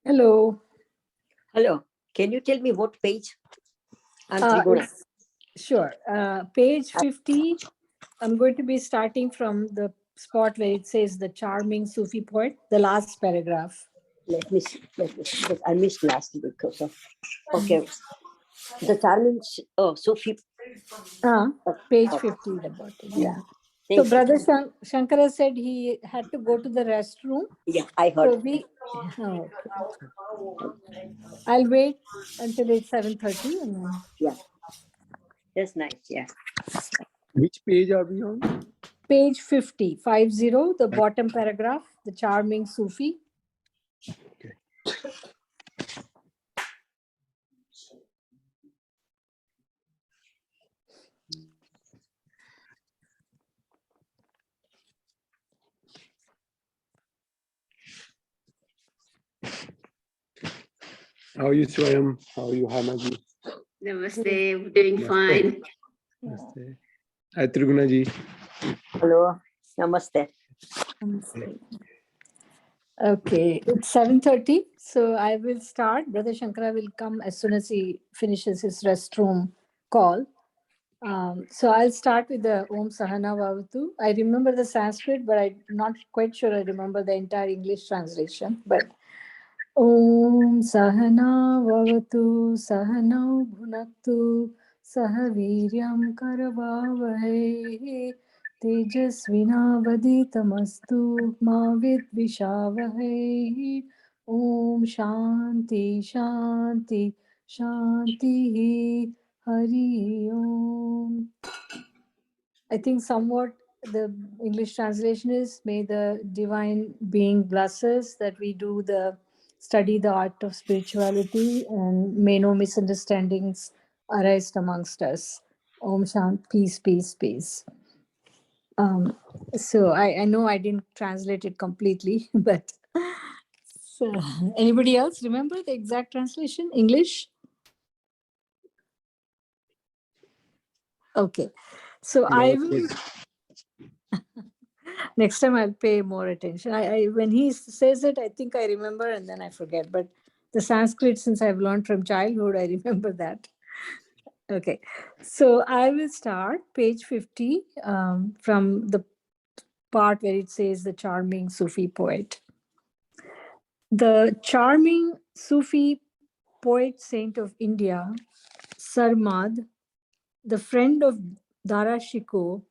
Hello. Hello. Can you tell me what page? I'm Triguna. Sure. Page 50. I'm going to be starting from the spot where it says the charming Sufi poet, the last paragraph. Let me see. But I missed last because of. Okay. The charming Sufi. Page 50 at the bottom. Yeah. Thank So Brother Shankara said he had to go to the restroom. Yeah, I heard. So I'll wait until it's 7:30 and then. Yeah. That's nice. Yeah. Which page are we on? Page 50, the bottom paragraph, the charming Sufi. Okay. How are you, Swami? How are you, Hamaji? Namaste, doing fine. Namaste. Hi, Triguna ji. Hello. Namaste. Okay, it's 7:30, so I will start. Brother Shankara will come as soon as he finishes his restroom call. So I'll start with the Om Sahana Vavatu. I remember the Sanskrit, but I'm not quite sure I remember the entire English translation. But Om Sahana Vavatu Sahana Bhunaktu Sahaviryam Karavavai Tejasvinavaditamastu Ma Vidvishavahe. Om Shanti Shanti Shanti Hari Om. I think somewhat the English translation is, may the divine being bless us that we do study the art of spirituality, and may no misunderstandings arise amongst us. Om Shanti, peace, peace, peace. So I know I didn't translate it completely, but so, anybody else remember the exact translation? English? Okay. So I will, next time I'll pay more attention. When he says it, I think I remember and then I forget. But the Sanskrit, since I've learned from childhood, I remember that. Okay. So I will start page 50 from the part where it says the charming Sufi poet. The charming Sufi poet saint of India, Sarmad, the friend of Dara Shikoh,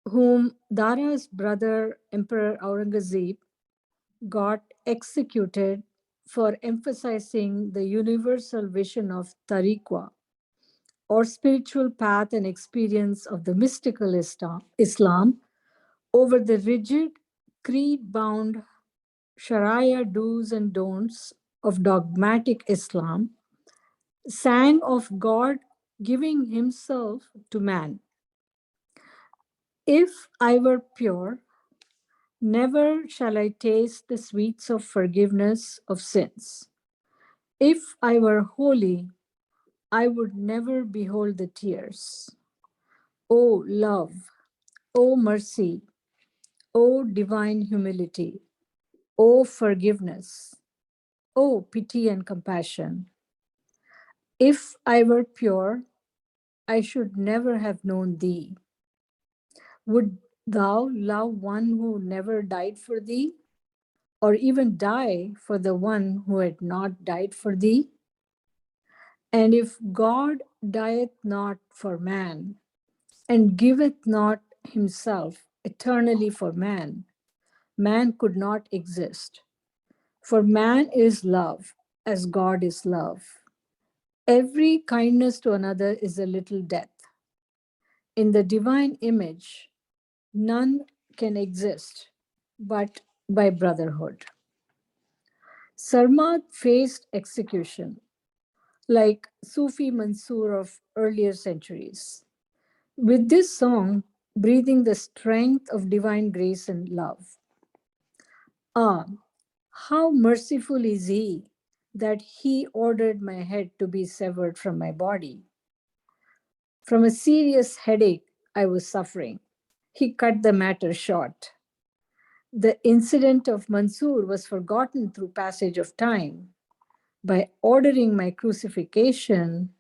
whom Dara's brother Emperor Aurangzeb got executed for emphasizing the universal vision of tariqah, or spiritual path and experience of the mystical Islam, over the rigid, creed-bound Sharia do's and don'ts of dogmatic Islam, sang of God giving himself to man. If I were pure, never shall I taste the sweets of forgiveness of sins. If I were holy, I would never behold the tears. O love, O mercy, O divine humility, O forgiveness, O pity and compassion. If I were pure, I should never have known thee. Would thou love one who never died for thee, or even die for the one who had not died for thee? And if God dieth not for man, and giveth not himself eternally for man, man could not exist. For man is love, as God is love. Every kindness to another is a little death. In the divine image, none can exist but by brotherhood. Sarmad faced execution like Sufi Mansoor of earlier centuries, with this song breathing the strength of divine grace and love. Ah, how merciful is he that he ordered my head to be severed from my body. From a serious headache I was suffering, he cut the matter short. The incident of Mansur was forgotten through passage of time. By ordering my crucifixion,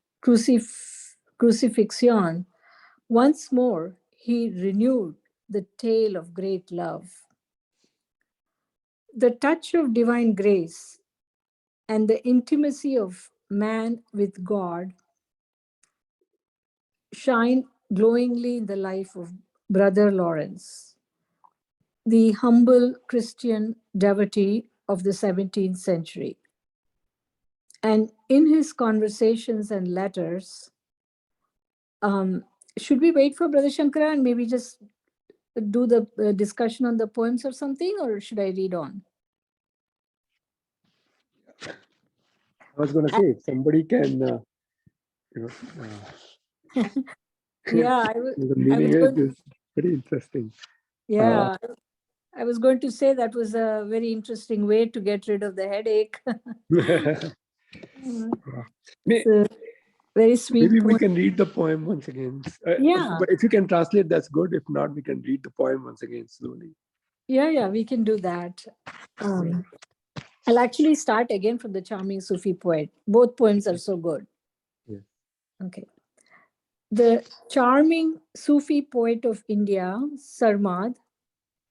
once more he renewed the tale of great love. The touch of divine grace and the intimacy of man with God shine glowingly in the life of Brother Lawrence, the humble Christian devotee of the 17th century. And in his conversations and letters, should we wait for Brother Shankara and maybe just do the discussion on the poems or something, or should I read on? I was going to say, if somebody can, you know, Yeah, the I was meaning going, is pretty interesting. yeah, I was going to say that was a very interesting way to get rid of the headache. May, It's a very sweet maybe we poem. can read the poem once again. Yeah, But if you can translate, that's good. If not, we can read the poem once again slowly. yeah, we can do that. I'll actually start again from the charming Sufi poet. Both poems are so good. Yeah. Okay. The charming Sufi poet of India, Sarmad,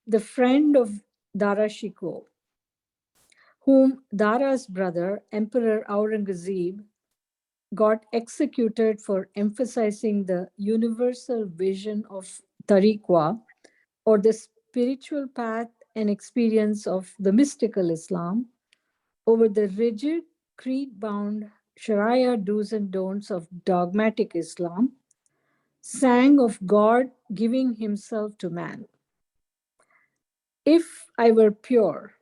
the friend of Dara Shikoh, whom Dara's brother, Emperor Aurangzeb, got executed for emphasizing the universal vision of tariqah, or the spiritual path and experience of the mystical Islam, over the rigid, creed-bound Sharia do's and don'ts of dogmatic Islam, sang of God giving himself to man. If I were pure,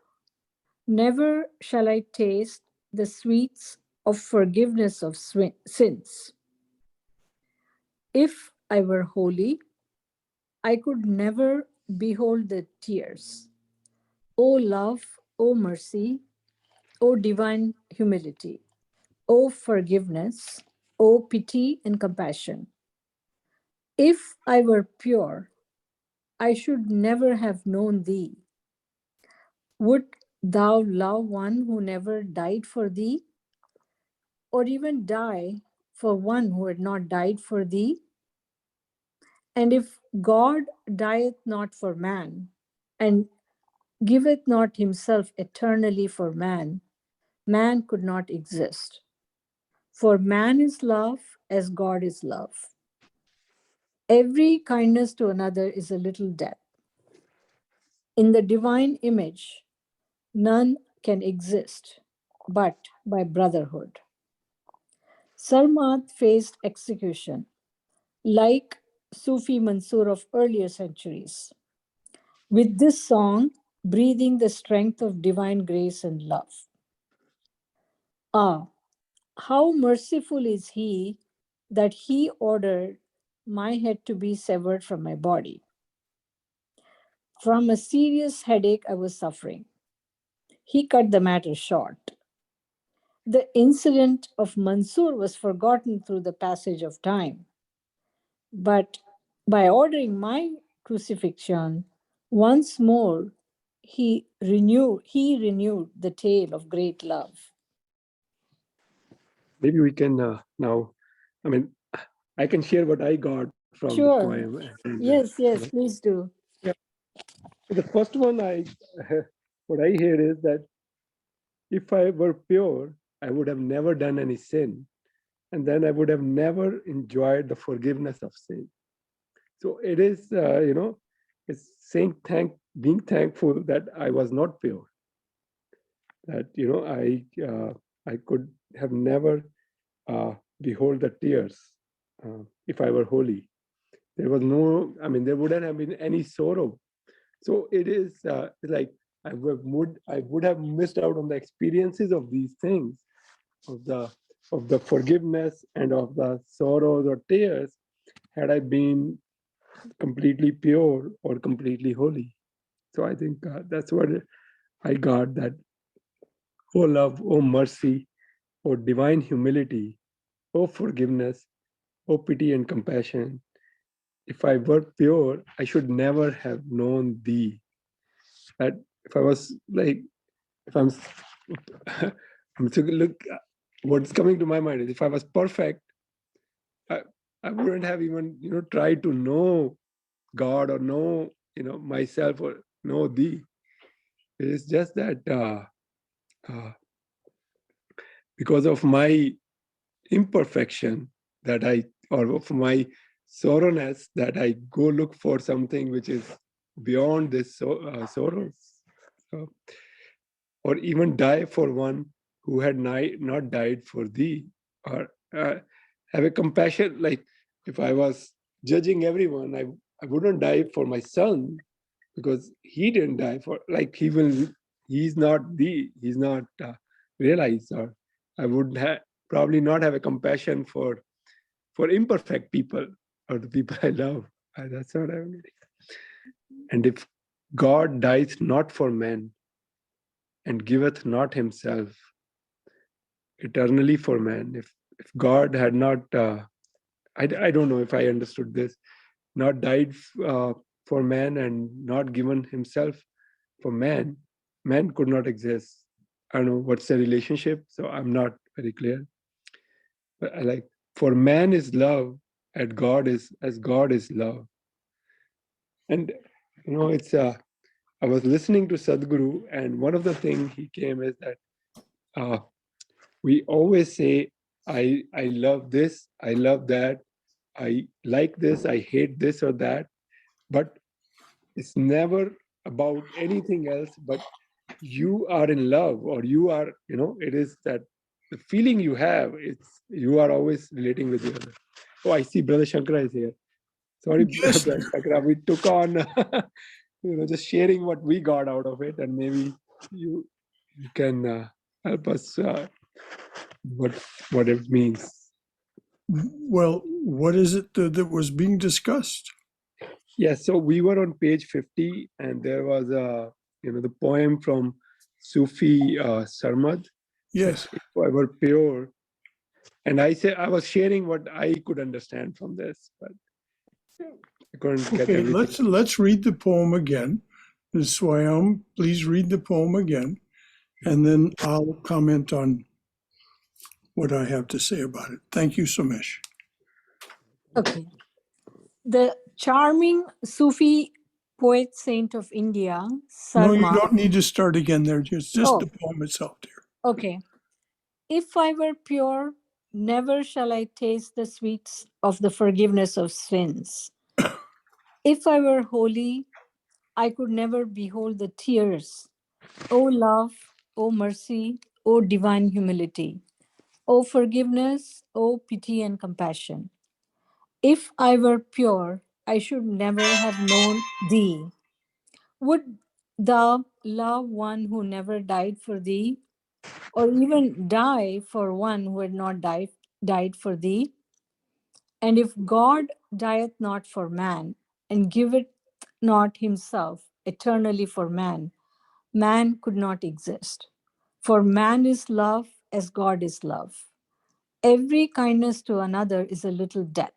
never shall I taste the sweets of forgiveness of sins. If I were holy, I could never behold the tears. O love, O mercy, O divine humility, O forgiveness, O pity and compassion. If I were pure, I should never have known thee. Would thou love one who never died for thee, or even die for one who had not died for thee? And if God dieth not for man, and giveth not himself eternally for man, man could not exist. For man is love as God is love. Every kindness to another is a little death. In the divine image, none can exist but by brotherhood. Sarmat faced execution, like Sufi Mansur of earlier centuries, with this song breathing the strength of divine grace and love. Ah, how merciful is he that he ordered my head to be severed from my body. From a serious headache I was suffering. He cut the matter short. The incident of Mansur was forgotten through the passage of time. But by ordering my crucifixion, once more he renewed the tale of great love. Maybe we can now, I mean, I can share what I got from the Sure. poem. And, Yes, please do. yeah. The first one, what I hear is that if I were pure, I would have never done any sin, and then I would have never enjoyed the forgiveness of sin. So it is, it's saying being thankful that I was not pure, that I could have never behold the tears if I were holy. There was no, I mean, there wouldn't have been any sorrow. So it is like I would have missed out on the experiences of these things, of the forgiveness and of the sorrows or tears, had I been completely pure or completely holy. So I think that's what I got, that oh love, oh mercy, oh divine humility, oh forgiveness, oh pity and compassion. If I were pure, I should never have known thee. that if I was like, if I'm, I'm to look, what's coming to my mind is if I was perfect, I wouldn't have even, tried to know God or know, myself or know thee. It is just that because of my imperfection that or of my sorrowness, that I go look for something which is beyond this sorrow. So, or even die for one who had not died for thee, or have a compassion. Like if I was judging everyone, I wouldn't die for my son because he didn't die for, like he's not realized, or I would probably not have a compassion for imperfect people or the people I love. That's what I'm meaning. And if God dies not for men and giveth not himself eternally for man, if God had not, I don't know if I understood this, not died for man and not given himself for man, man could not exist. I don't know what's the relationship, so I'm not very clear. But I like, for man is love, as God is love. And it's I was listening to Sadhguru, and one of the things he came is that we always say, I love this, I love that, I like this, I hate this or that, but it's never about anything else but you are in love, or you are, it is that the feeling you have, it's you are always relating with the other. Oh, I see Brother Shankara is here. Sorry, Yes, Brother Shankara, we took on just sharing what we got out of it, and maybe you can help us what it means. well, what is it that was being discussed? Yes, so we were on page 50, and there was the poem from Sufi Sarmad. Yes. If I were pure, and I was sharing what I could understand from this, but I couldn't get Okay, everything. let's read the poem again. Ms. Swayam, please read the poem again, and then I'll comment on what I have to say about it. Thank you, Somesh. Okay. The charming Sufi poet saint of India, No, you Sarma. don't need to start again there. Just the poem itself, dear. Okay. If I were pure, never shall I taste the sweets of the forgiveness of sins. If I were holy, I could never behold the tears. O love, O mercy, O divine humility, O forgiveness, O pity and compassion. If I were pure, I should never have known thee. Would thou love one who never died for thee, or even die for one who had not died for thee? And if God dieth not for man, and giveth not himself eternally for man, man could not exist. For man is love as God is love. Every kindness to another is a little death.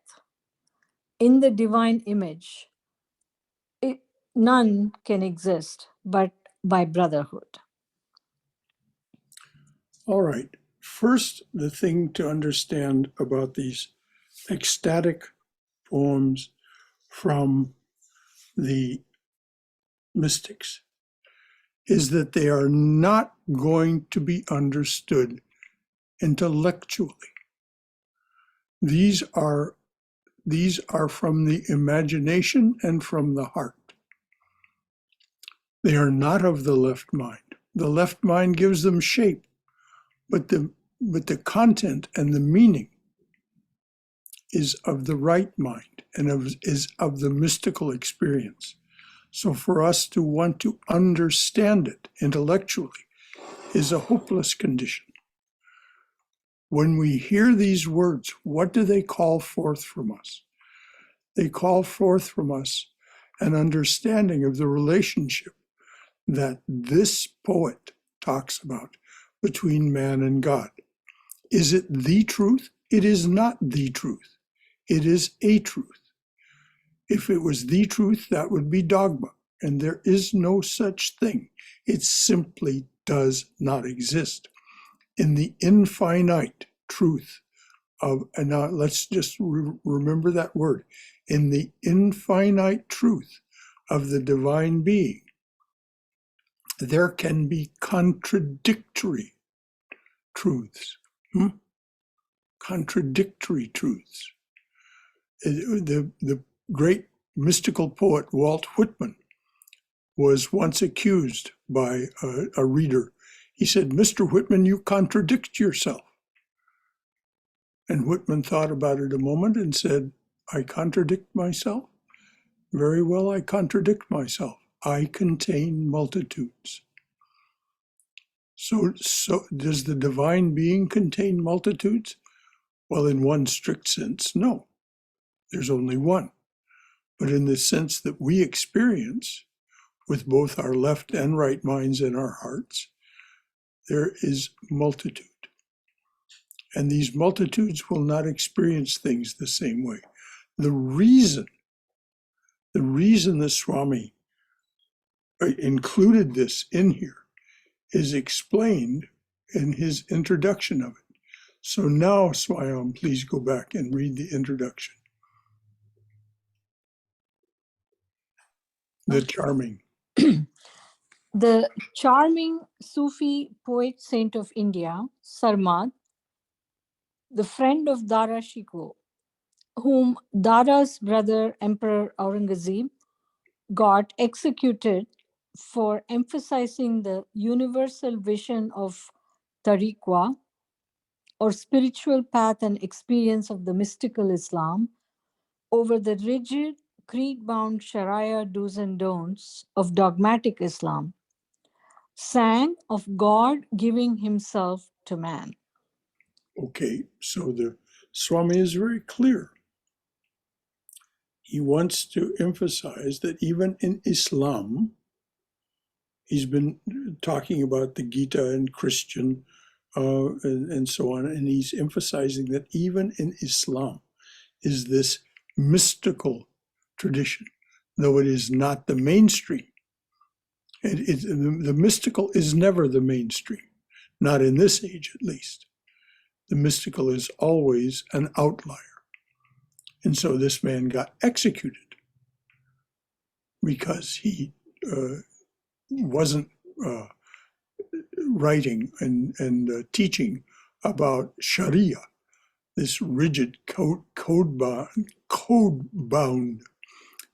In the divine image, none can exist but by brotherhood. All right. First, the thing to understand about these ecstatic poems from the mystics is that they are not going to be understood intellectually. These are from the imagination and from the heart. They are not of the left mind. The left mind gives them shape, but the content and the meaning is of the right mind and is of the mystical experience. So for us to want to understand it intellectually is a hopeless condition. When we hear these words, what do they call forth from us? They call forth from us an understanding of the relationship that this poet talks about between man and God. Is it the truth? It is not the truth. It is a truth. If it was the truth, that would be dogma. And there is no such thing. It simply does not exist. In the infinite truth of, and now let's just remember that word, in the infinite truth of the divine being, there can be contradictory truths. Contradictory truths. The great mystical poet Walt Whitman was once accused by a reader. He said, "Mr. Whitman, you contradict yourself." And Whitman thought about it a moment and said, "I contradict myself? Very well, I contradict myself. I contain multitudes." So does the divine being contain multitudes? Well, in one strict sense, no. There's only one. But in the sense that we experience, with both our left and right minds and our hearts, there is multitude. And these multitudes will not experience things the same way. The reason the Swami included this in here is explained in his introduction of it. So now, Swayam, please go back and read the introduction. The charming. The charming Sufi poet saint of India, Sarmad, the friend of Dara Shikoh, whom Dara's brother Emperor Aurangzeb got executed for emphasizing the universal vision of tariqah, or spiritual path and experience of the mystical Islam, over the rigid, creed-bound Sharia do's and don'ts of dogmatic Islam, sang of God giving himself to man. Okay, so the Swami is very clear. He wants to emphasize that even in Islam, he's been talking about the Gita and Christian and so on, and he's emphasizing that even in Islam is this mystical tradition, though it is not the mainstream. The mystical is never the mainstream, not in this age at least. The mystical is always an outlier. And so this man got executed because he wasn't writing and teaching about Sharia, this rigid code-bound,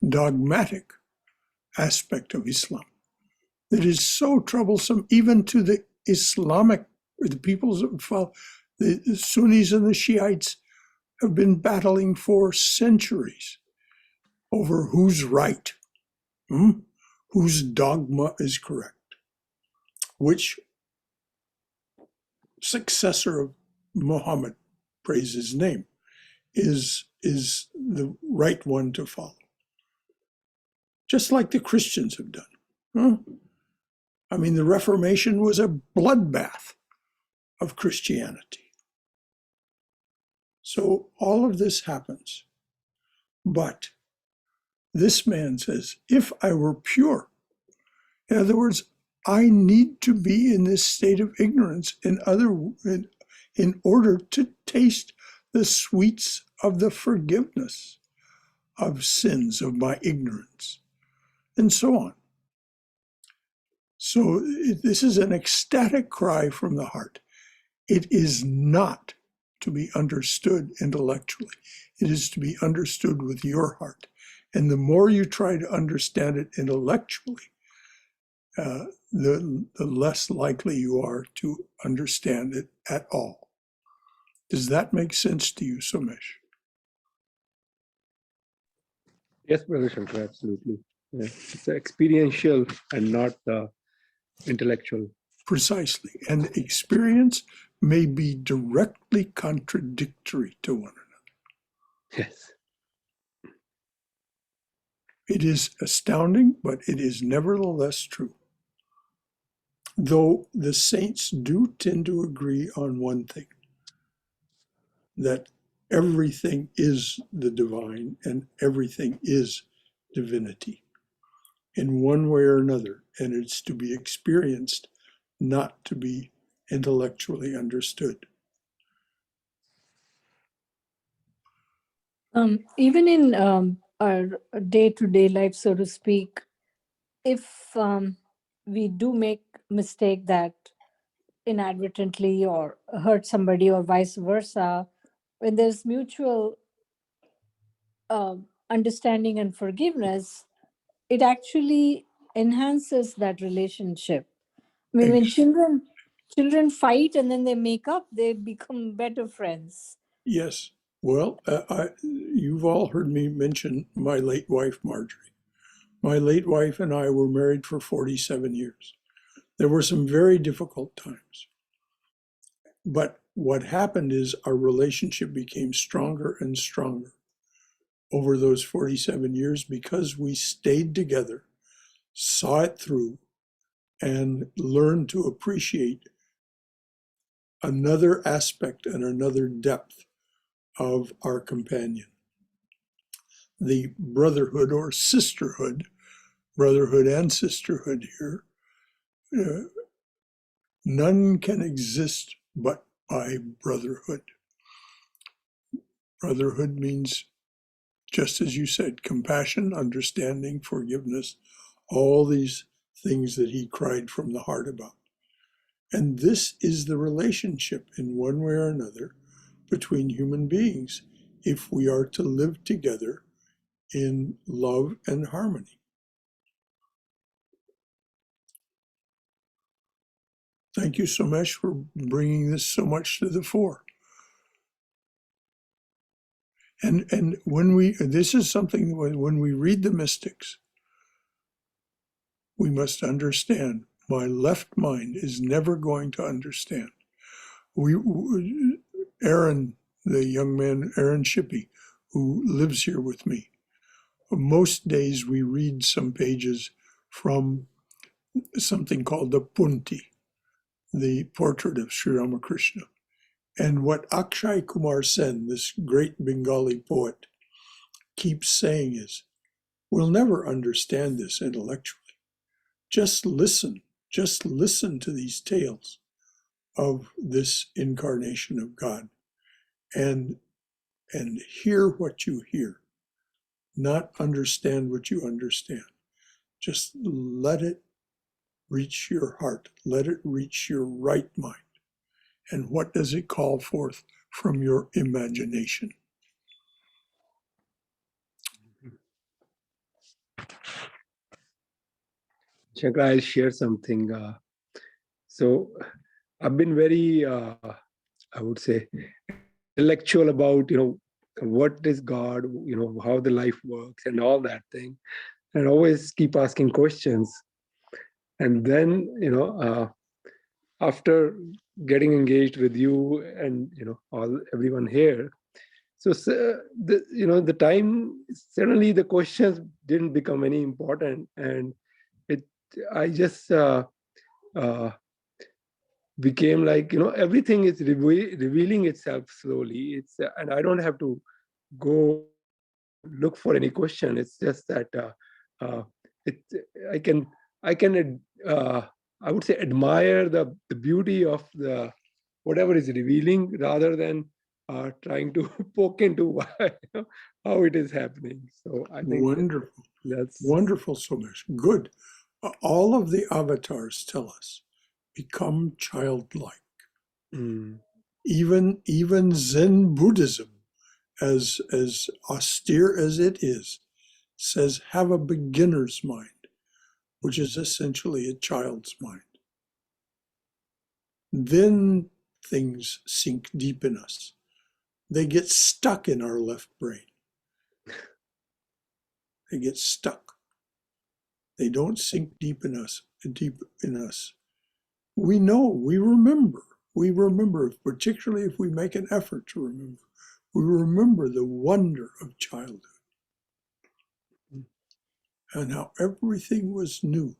dogmatic aspect of Islam that is so troublesome even to the Islamic, the peoples that follow. The Sunnis and the Shiites have been battling for centuries over who's right, whose dogma is correct, which successor of Muhammad, praise his name, is the right one to follow. Just like the Christians have done. I mean, the Reformation was a bloodbath of Christianity. So all of this happens. But this man says, if I were pure, in other words, I need to be in this state of ignorance in order to taste the sweets of the forgiveness of sins of my ignorance, and so on. So this is an ecstatic cry from the heart. It is not to be understood intellectually. It is to be understood with your heart. And the more you try to understand it intellectually, the less likely you are to understand it at all. Does that make sense to you, Somesh? Yes, Brother Shankar, absolutely. Yeah. It's experiential and not intellectual. Precisely. And experience may be directly contradictory to one another. Yes. It is astounding, but it is nevertheless true. Though the saints do tend to agree on one thing, that everything is the divine and everything is divinity. in one way or another, and it's to be experienced, not to be intellectually understood. Even in our day-to-day life, so to speak, if we do make mistake that inadvertently or hurt somebody or vice versa, when there's mutual understanding and forgiveness, it actually enhances that relationship. I mean, when Ex- children fight and then they make up, they become better friends. Yes. Well, you've all heard me mention my late wife, Marjorie. My late wife and I were married for 47 years. There were some very difficult times. But what happened is our relationship became stronger and stronger over those 47 years because we stayed together, saw it through, and learned to appreciate another aspect and another depth of our companion. The brotherhood or sisterhood, brotherhood and sisterhood here, none can exist but by brotherhood. Brotherhood means, just as you said, compassion, understanding, forgiveness, all these things that he cried from the heart about. And this is the relationship in one way or another between human beings if we are to live together in love and harmony. Thank you, Somesh, for bringing this so much to the fore. And this is something when we read the mystics, we must understand my left mind is never going to understand. Aaron, the young man, Aaron Shippey, who lives here with me, most days we read some pages from something called the Punti, the portrait of Sri Ramakrishna. And what Akshay Kumar Sen, this great Bengali poet, keeps saying is, we'll never understand this intellectually. Just listen to these tales of this incarnation of God and hear what you hear, not understand what you understand. Just let it reach your heart, let it reach your right mind. And what does it call forth from your imagination? Shankara, I'll share something. So I've been very, I would say, intellectual about, what is God, how the life works and all that thing. And always keep asking questions. And then, after getting engaged with you and, everyone here, so the time, suddenly the questions didn't become any important. And I just became like, everything is revealing itself slowly. And I don't have to go look for any question. It's just that it I can I would say admire the beauty of the whatever is revealing rather than trying to poke into how it is happening. So I think Wonderful. that's Wonderful, Somesh. Good. All of the avatars tell us, become childlike. mm, Even Zen Buddhism, as austere as it is, says have a beginner's mind, which is essentially a child's mind. Then things sink deep in us. They get stuck in our left brain. They get stuck. They don't sink deep in us. We know, we remember, particularly if we make an effort to remember. We remember the wonder of childhood and how everything was new.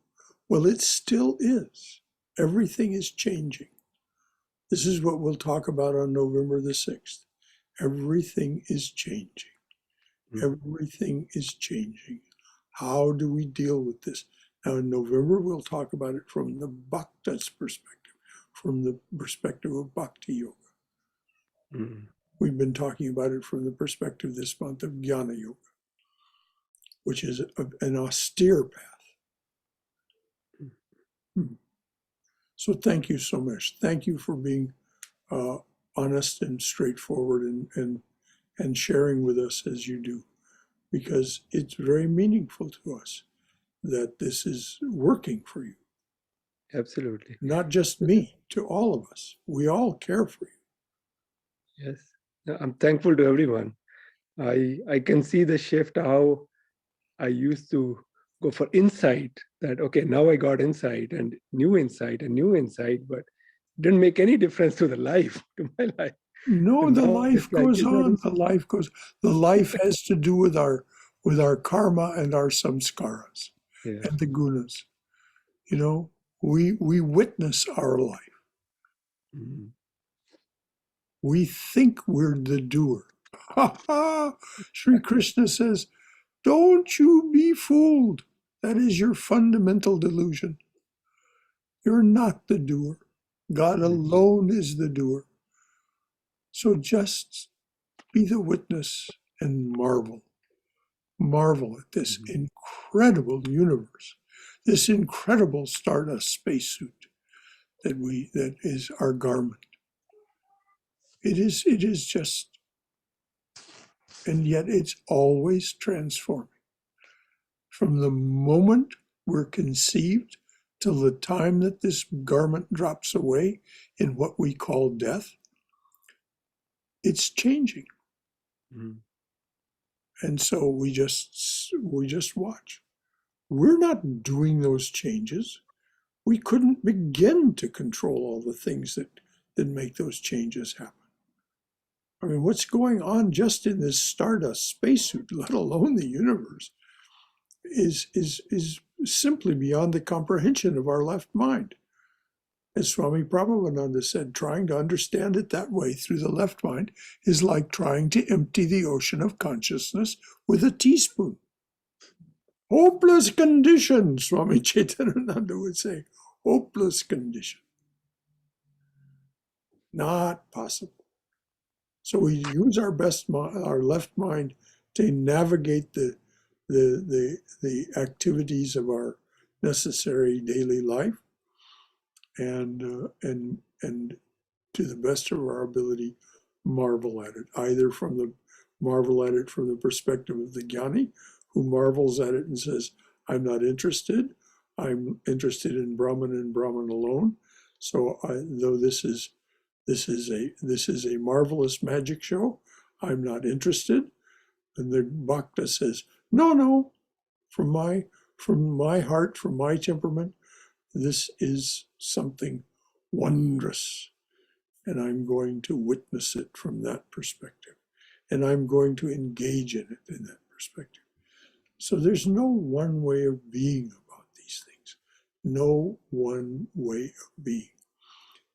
Well, it still is. Everything is changing. This is what we'll talk about on November the 6th. Everything is changing. Everything is changing. How do we deal with this? Now in November, we'll talk about it from the Bhakta's perspective, from the perspective of Bhakti Yoga. Mm. We've been talking about it from the perspective this month of Jnana Yoga, which is an austere path. So thank you so much. Thank you for being honest and straightforward and sharing with us as you do, because it's very meaningful to us that this is working for you. Absolutely. Not just me, to all of us. We all care for you. Yes. No, I'm thankful to everyone. I can see the shift, how I used to go for insight, that, okay, now I got insight and new insight, but didn't make any difference to the life, to my life. No, And the now life it's like, goes it's not on. The insight. life goes. The life has to do with our karma and our samskaras Yeah. and the gunas. You know, we witness our life. Mhm. We think we're the doer. Ha ha! Sri Krishna says, "Don't you be fooled. That is your fundamental delusion. You're not the doer. God alone is the doer. So just be the witness and marvel. Marvel at this incredible universe, this incredible Stardust spacesuit that is our garment. It is just, and yet it's always transforming. From the moment we're conceived till the time that this garment drops away in what we call death, it's changing. Mhm. And so we just watch. We're not doing those changes. We couldn't begin to control all the things that make those changes happen. I mean, what's going on just in this Stardust spacesuit, let alone the universe, is simply beyond the comprehension of our left mind. As Swami Prabhupada said, trying to understand it that way through the left mind is like trying to empty the ocean of consciousness with a teaspoon. Hopeless condition, Swami Chaitananda would say. Hopeless condition. Not possible. So we use our our left mind to navigate the activities of our necessary daily life, and to the best of our ability, marvel at it. Either marvel at it from the perspective of the jnani, who marvels at it and says, "I'm not interested. I'm interested in Brahman and Brahman alone. So though this is a marvelous magic show, I'm not interested." And the bhakta says, "No, from my heart, from my temperament, this is something wondrous, and I'm going to witness it from that perspective, and I'm going to engage in it in that perspective." So there's no one way of being about these things. No one way of being.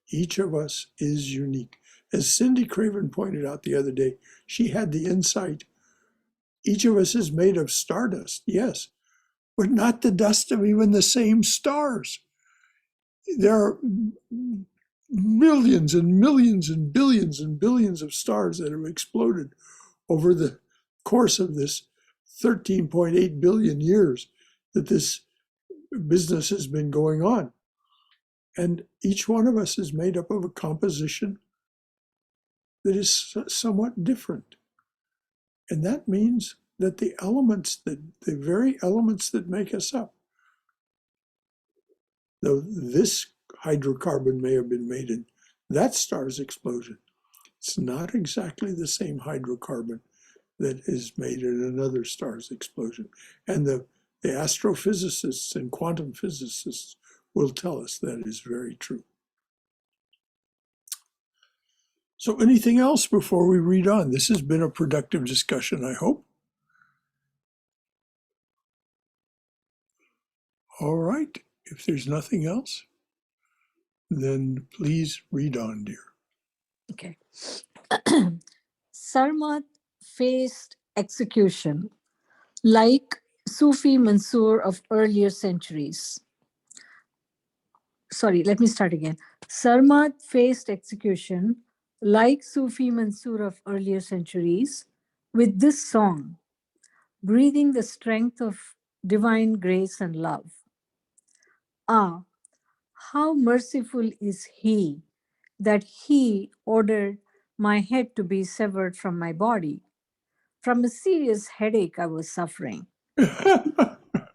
Each of us is unique. As Cindy Craven pointed out the other day, she had the insight. Each of us is made of stardust, yes, but not the dust of even the same stars. There are millions and millions and billions of stars that have exploded over the course of this 13.8 billion years that this business has been going on. And each one of us is made up of a composition that is somewhat different. And that means that the very elements that make us up, though this hydrocarbon may have been made in that star's explosion, it's not exactly the same hydrocarbon that is made in another star's explosion. And the astrophysicists and quantum physicists will tell us that is very true. So anything else before we read on? This has been a productive discussion, I hope. All right. If there's nothing else, then please read on, dear. Okay. Sarmat faced execution like Sufi Mansoor of earlier centuries. Sorry, let me start again. Sarmat faced execution like Sufi Mansoor of earlier centuries with this song, breathing the strength of divine grace and love. Ah, how merciful is he that he ordered my head to be severed from my body. From a serious headache I was suffering.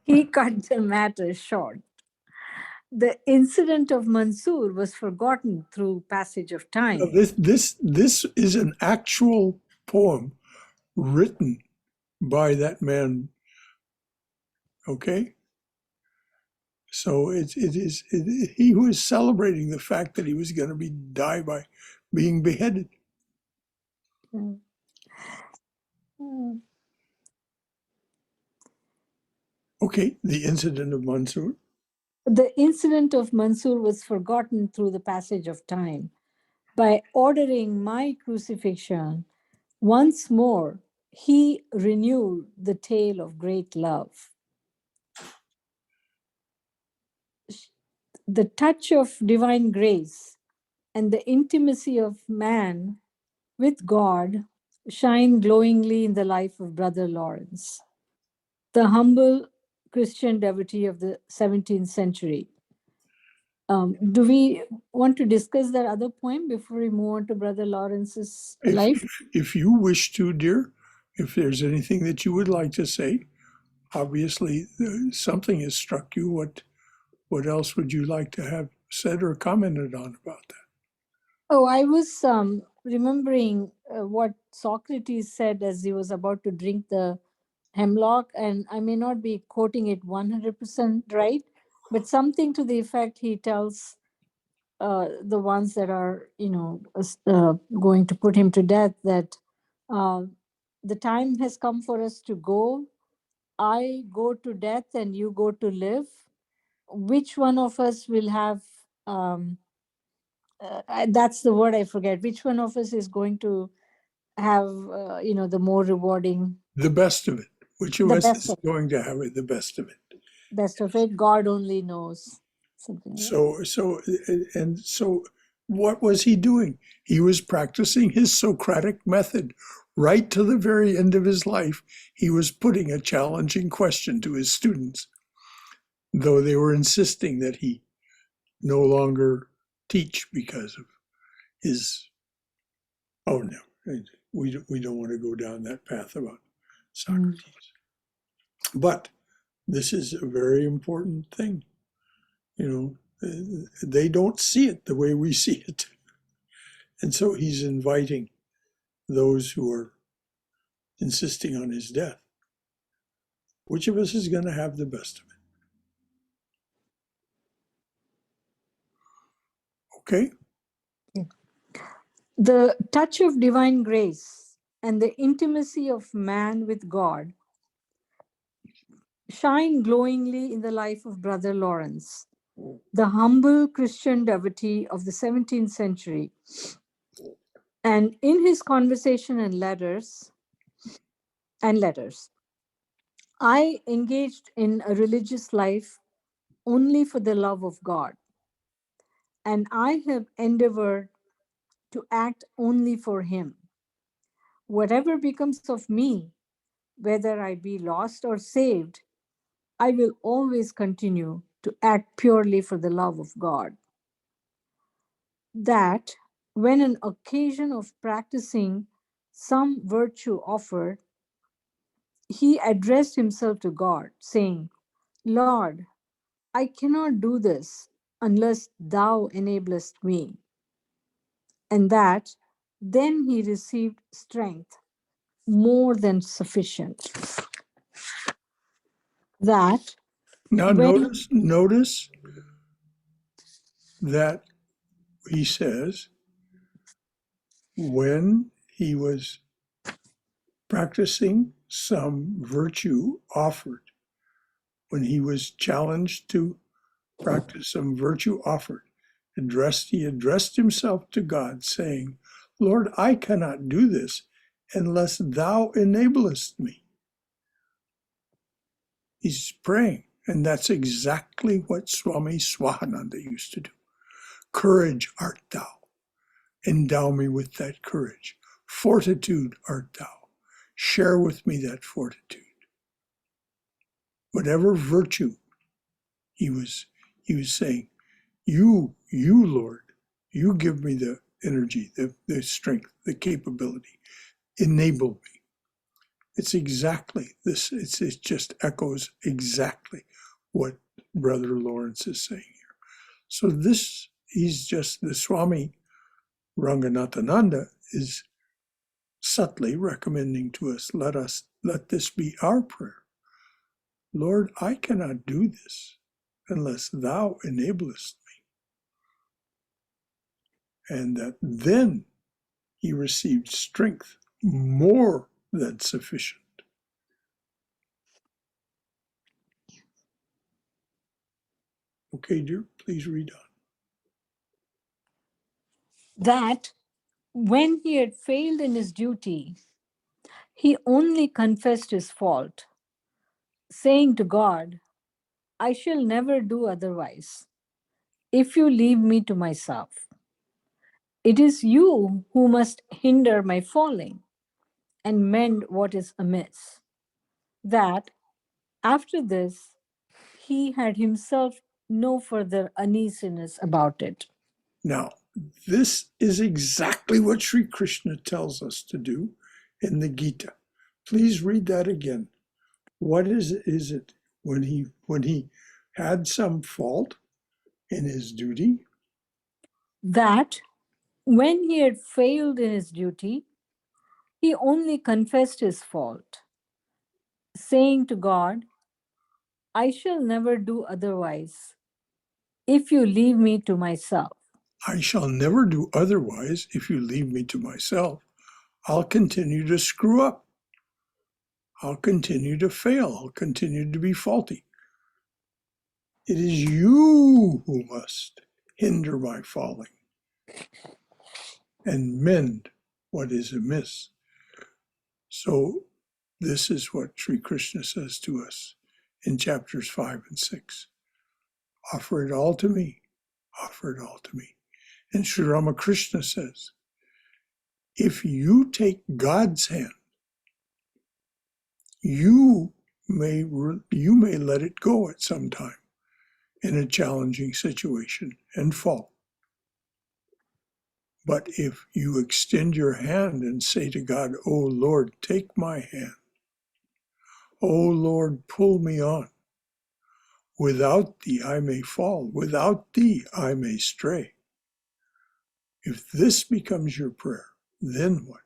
He cut the matter short. The incident of Mansoor was forgotten through passage of Now, time. this is an actual poem written by that man. Okay, so he was celebrating the fact that he was going to be die by being beheaded. Mm. Okay, the incident of Mansoor. The incident of Mansoor was forgotten through the passage of time. By ordering my crucifixion, once more he renewed the tale of great love. The touch of divine grace and the intimacy of man with God shine glowingly in the life of Brother Lawrence, the humble Christian devotee of the 17th century. Do we want to discuss that other poem before we move on to Brother Lawrence's If, life? if you wish to, dear, if there's anything that you would like to say, obviously something has struck you. What else would you like to have said or commented on about that? Oh, I was remembering what Socrates said as he was about to drink the hemlock, and I may not be quoting it 100% right, but something to the effect he tells the ones that are, going to put him to death that uh, the time has come for us to go. I go to death and you go to live. Which one of us will have? That's the word I forget. Which one of us is going to have, the more rewarding, The best of it. Which of the us best is of going to have the best of it? best of it? God only knows. Something like that. So what was he doing? He was practicing his Socratic method. Right to the very end of his life, he was putting a challenging question to his students, though they were insisting that he no longer teach because of his. Oh no, we don't want to go down that path about Socrates. But this is a very important thing. They don't see it the way we see it. And so he's inviting those who are insisting on his death. Which of us is going to have the best of it? Okay? The touch of divine grace and the intimacy of man with God shine glowingly in the life of Brother Lawrence, the humble Christian devotee of the 17th century. And in his conversation and letters, I engaged in a religious life only for the love of God. And I have endeavored to act only for him. Whatever becomes of me, whether I be lost or saved, I will always continue to act purely for the love of God. That when an occasion of practicing some virtue offered, he addressed himself to God, saying, Lord, I cannot do this unless thou enablest me. And that then he received strength more than sufficient. That Now when notice that he says when he was practicing some virtue offered, when he was challenged to practice some virtue offered, he addressed himself to God, saying, Lord, I cannot do this unless thou enablest me. He's praying. And that's exactly what Swami Swahananda used to do. Courage art thou. Endow me with that courage. Fortitude art thou. Share with me that fortitude. Whatever virtue he was saying, you, Lord, you give me the energy, the strength, the capability. Enable me. It's exactly this. It just echoes exactly what Brother Lawrence is saying here. So this, he's just, the Swami Ranganathananda is subtly recommending to us, let this be our prayer. Lord, I cannot do this unless thou enablest me. And that then he received strength more than sufficient. Okay, dear, please read on. That when he had failed in his duty, he only confessed his fault, saying to God, I shall never do otherwise, if you leave me to myself. It is you who must hinder my falling and mend what is amiss. That after this, he had himself no further uneasiness about it. Now, this is exactly what Sri Krishna tells us to do in the Gita. Please read that again. What is it when he had some fault in his duty? That when he had failed in his duty, he only confessed his fault, saying to God, I shall never do otherwise, if you leave me to myself. I shall never do otherwise if you leave me to myself. I'll continue to screw up. I'll continue to fail. I'll continue to be faulty. It is you who must hinder my falling and mend what is amiss. So this is what Sri Krishna says to us in chapters 5 and 6. Offer it all to me. Offer it all to me. And Sri Ramakrishna says, if you take God's hand, you may let it go at some time in a challenging situation and fall. But if you extend your hand and say to God, "Oh Lord, take my hand. Oh Lord, pull me on. Without thee I may fall. Without thee I may stray." If this becomes your prayer, then what?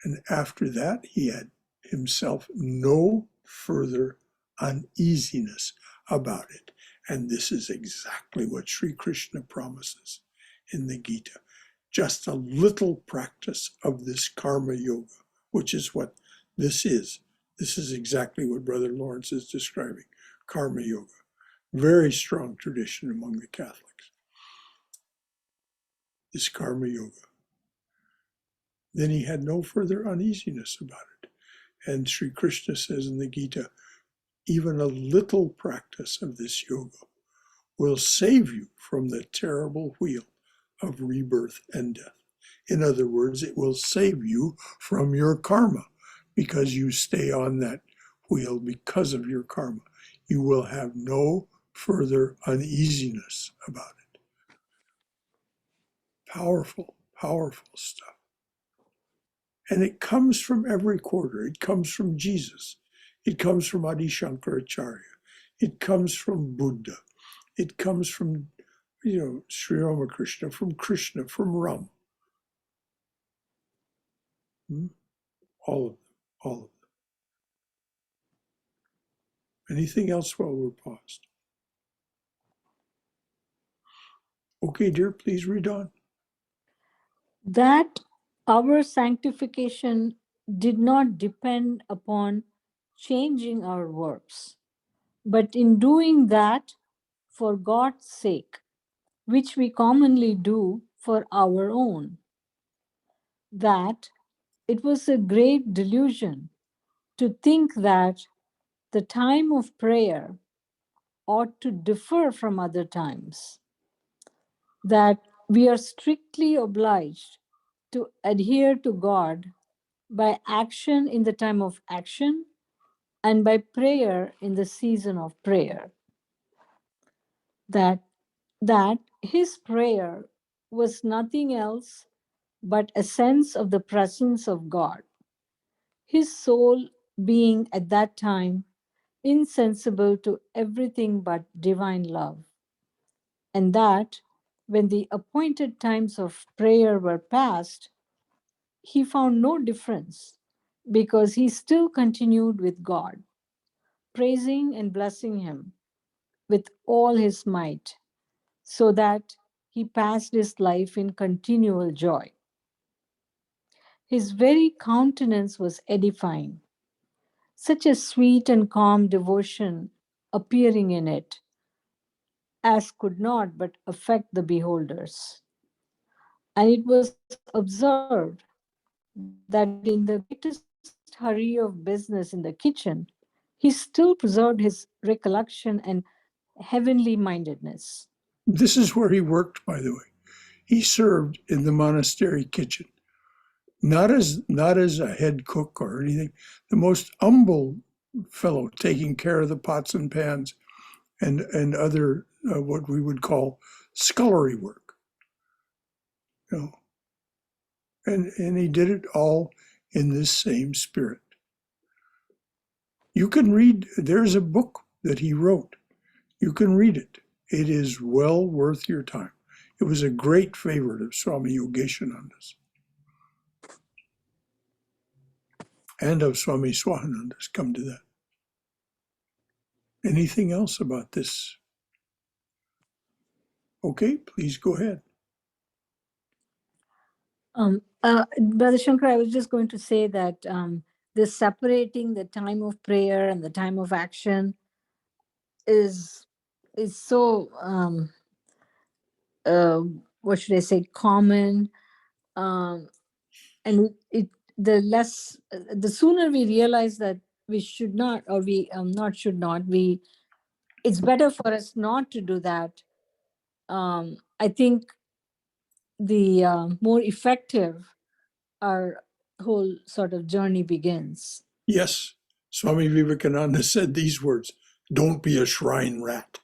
And after that, he had himself no further uneasiness about it. And this is exactly what Sri Krishna promises in the Gita. Just a little practice of this karma yoga, which is what this is. This is exactly what Brother Lawrence is describing, karma yoga. Very strong tradition among the Catholics, this karma yoga. Then he had no further uneasiness about it. And Sri Krishna says in the Gita, even a little practice of this yoga will save you from the terrible wheel of rebirth and death. In other words, it will save you from your karma because you stay on that wheel because of your karma. You will have no further uneasiness about it. Powerful, powerful stuff. And it comes from every quarter. It comes from Jesus. It comes from Adi Shankaracharya. It comes from Buddha. It comes from, Sri Ramakrishna, from Krishna, from Ram. All of them, all of them. Anything else while we're paused? Okay, dear, please read on. That our sanctification did not depend upon changing our works, but in doing that for God's sake, which we commonly do for our own. That it was a great delusion to think that the time of prayer ought to differ from other times, that we are strictly obliged to adhere to God by action in the time of action and by prayer in the season of prayer. That his prayer was nothing else but a sense of the presence of God, his soul being at that time insensible to everything but divine love. And that when the appointed times of prayer were past, he found no difference because he still continued with God, praising and blessing him with all his might, so that he passed his life in continual joy. His very countenance was edifying, such a sweet and calm devotion appearing in it, as could not but affect the beholders. And it was observed that in the greatest hurry of business in the kitchen, he still preserved his recollection and heavenly mindedness. This is where he worked, by the way. He served in the monastery kitchen, not as a head cook or anything, the most humble fellow, taking care of the pots and pans and other what we would call scullery work. You know, and he did it all in this same spirit. You can read, there's a book that he wrote. You can read it. It is well worth your time. It was a great favorite of Swami Yogeshananda's and of Swami Swahananda's, come to that. Anything else about this? Okay, please go ahead. Brother Shankar, I was just going to say that this separating the time of prayer and the time of action is so what should I say, common, and the sooner we realize that we should not, or we not should not, it's better for us not to do that. I think the more effective our whole sort of journey begins. Yes, Swami Vivekananda said these words: don't be a shrine rat.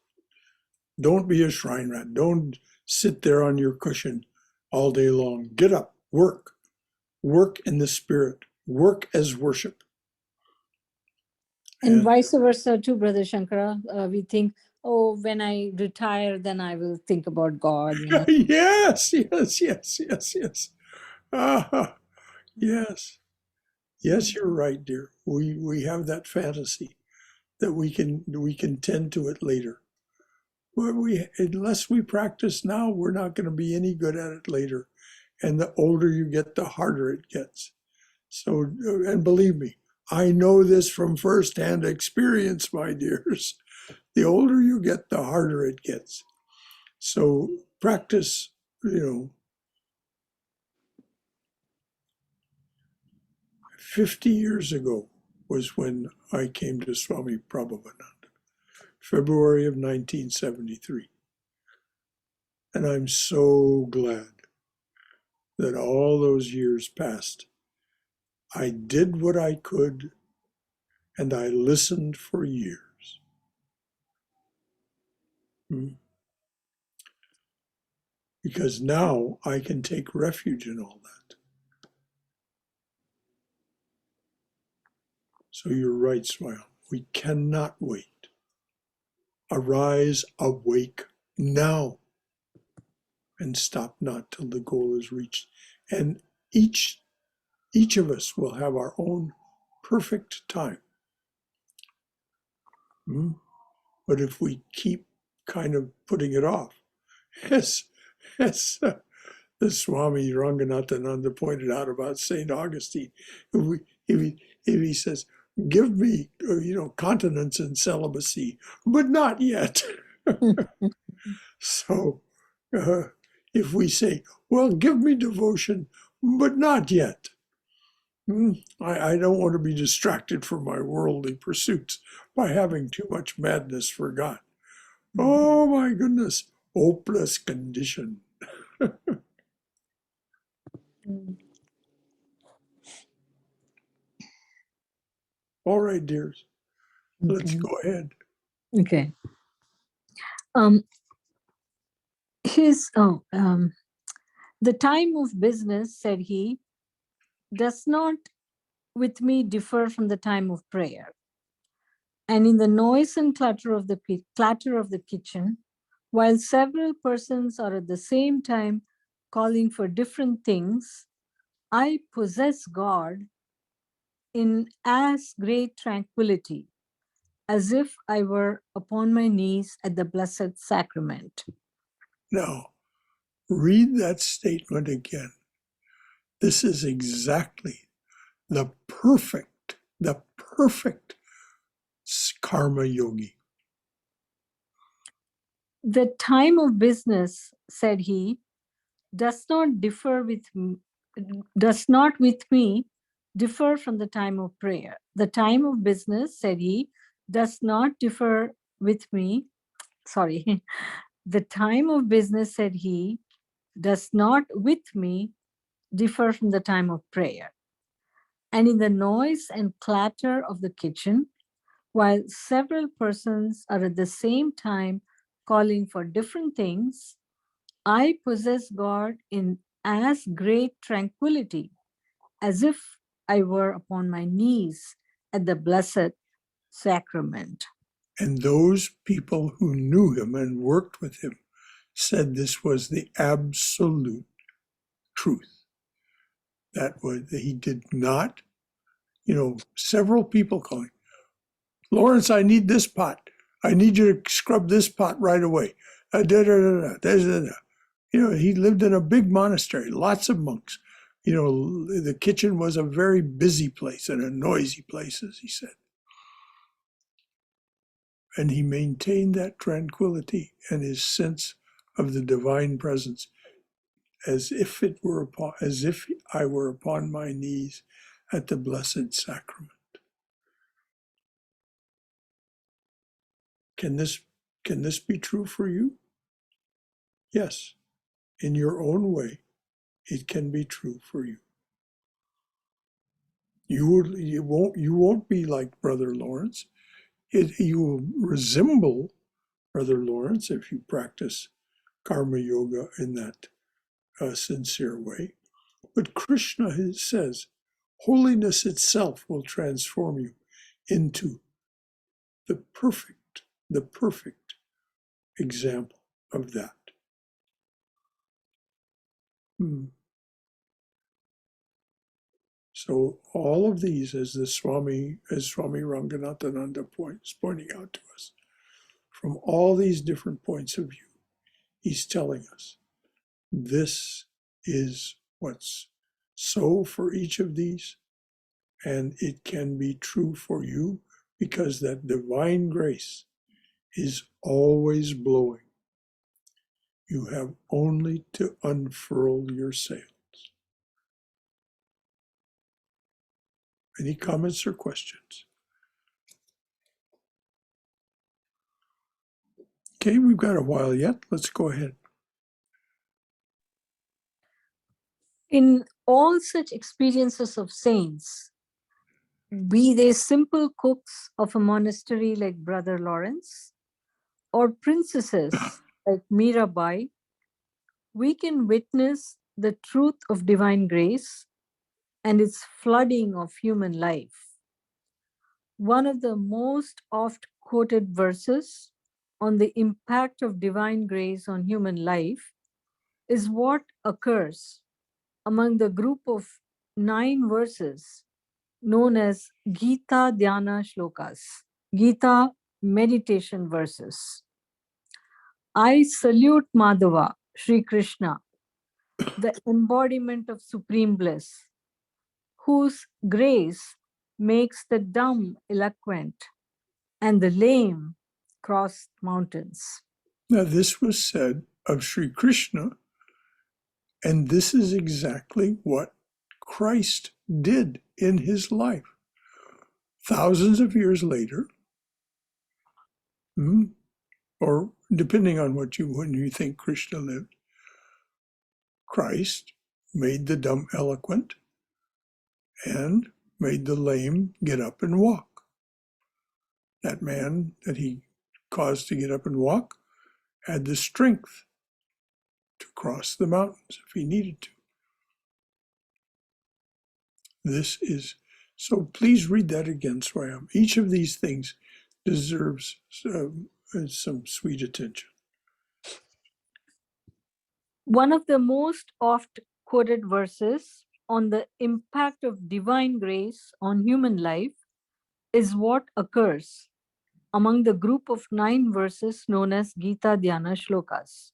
Don't be a shrine rat. Don't sit there on your cushion all day long. Get up, work. Work in the spirit. Work as worship. And vice versa too, Brother Shankara. We think, oh, when I retire, then I will think about God. Yes. Yes. Yes, you're right, dear. We have that fantasy that we can tend to it later. But unless we practice now, we're not going to be any good at it later. And the older you get, the harder it gets. So, and believe me, I know this from firsthand experience, my dears. The older you get, the harder it gets. So practice, 50 years ago was when I came to Swami Prabhupada, February of 1973. And I'm so glad that all those years passed. I did what I could, and I listened for years. Because now I can take refuge in all that. So you're right, Swami. We cannot wait. Arise, awake now, and stop not till the goal is reached. And each of us will have our own perfect time. But if we keep kind of putting it off, as the Swami Ranganathananda pointed out about St. Augustine, if he says, give me, continence and celibacy, but not yet. So if we say, well, give me devotion, but not yet, I don't want to be distracted from my worldly pursuits by having too much madness for God. Oh my goodness, hopeless condition. All right, dears, let's go ahead. Okay. The time of business, said he, does not with me differ from the time of prayer. And in the noise and clatter of the kitchen, while several persons are at the same time calling for different things, I possess God in as great tranquility as if I were upon my knees at the Blessed Sacrament. Now, read that statement again. This is exactly the perfect karma yogi. The time of business, said he, does not with me differ from the time of prayer. The time of business, said he, does not differ with me. Sorry. The time of business, said he, does not with me differ from the time of prayer. And in the noise and clatter of the kitchen, while several persons are at the same time calling for different things, I possess God in as great tranquility as if I were upon my knees at the Blessed Sacrament. And those people who knew him and worked with him said this was the absolute truth. That was, he did not, several people calling, Lawrence, I need this pot. I need you to scrub this pot right away. He lived in a big monastery, lots of monks. The kitchen was a very busy place and a noisy place, as he said. And he maintained that tranquility and his sense of the divine presence as if I were upon my knees at the Blessed Sacrament. Can this be true for you? Yes, in your own way, it can be true for you. You won't be like Brother Lawrence. You will resemble Brother Lawrence if you practice karma yoga in that sincere way. But Krishna says, holiness itself will transform you into the perfect example of that. So all of these, as Swami Ranganathananda is pointing out to us, from all these different points of view, he's telling us this is what's so for each of these, and it can be true for you because that divine grace is always blowing. You have only to unfurl your sails. Any comments or questions? Okay, we've got a while yet. Let's go ahead. In all such experiences of saints, be they simple cooks of a monastery like Brother Lawrence, or princesses like Mirabai, we can witness the truth of divine grace and its flooding of human life. One of the most oft quoted verses on the impact of divine grace on human life is what occurs among the group of 9 verses known as Gita Dhyana Shlokas, Gita meditation verses. I salute Madhava, Sri Krishna, the embodiment of supreme bliss, whose grace makes the dumb eloquent and the lame cross mountains. Now, this was said of Sri Krishna, and this is exactly what Christ did in his life. Thousands of years later, or depending on when you think Krishna lived, Christ made the dumb eloquent and made the lame get up and walk. That man that he caused to get up and walk had the strength to cross the mountains if he needed to. This is, so please read that again, Swayam. Each of these things deserves some sweet attention. One of the most oft quoted verses on the impact of divine grace on human life is what occurs among the group of 9 verses known as Gita Dhyana Shlokas.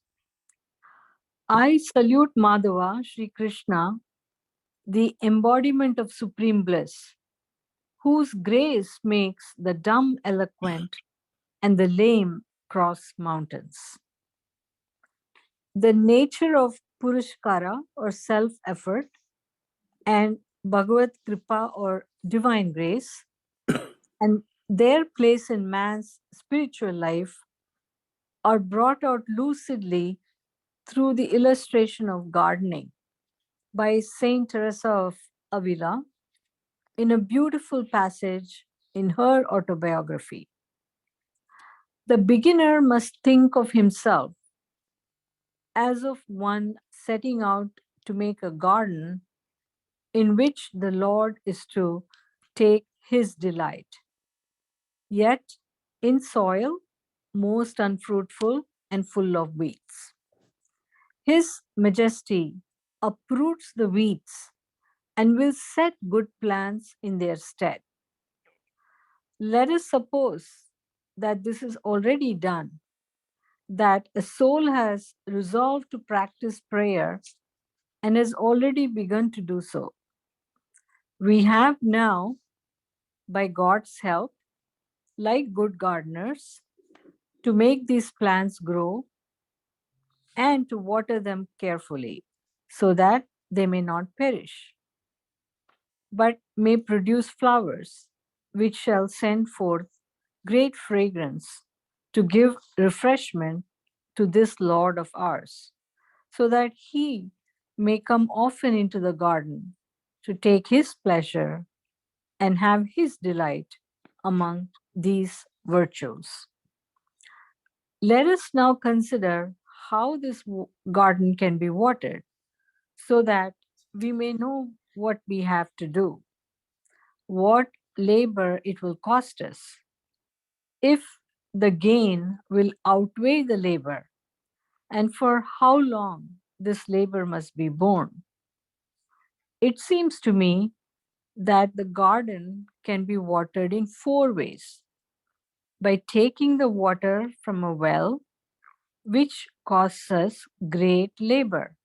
I salute Madhava, Sri Krishna, the embodiment of supreme bliss, whose grace makes the dumb eloquent and the lame cross mountains. The nature of Purushkara or self-effort and Bhagavad Kripa or divine grace and their place in man's spiritual life are brought out lucidly through the illustration of gardening by Saint Teresa of Avila in a beautiful passage in her autobiography. The beginner must think of himself as of one setting out to make a garden in which the Lord is to take his delight. Yet in soil most unfruitful and full of weeds. His Majesty uproots the weeds and will set good plants in their stead. Let us suppose that this is already done, that a soul has resolved to practice prayer and has already begun to do so. We have now, by God's help, like good gardeners, to make these plants grow and to water them carefully so that they may not perish, but may produce flowers which shall send forth great fragrance to give refreshment to this Lord of ours, so that he may come often into the garden to take his pleasure and have his delight among these virtues. Let us now consider how this garden can be watered so that we may know what we have to do, what labor it will cost us, if the gain will outweigh the labor, and for how long this labor must be borne. It seems to me that the garden can be watered in 4 ways. By taking the water from a well, which costs us great labor,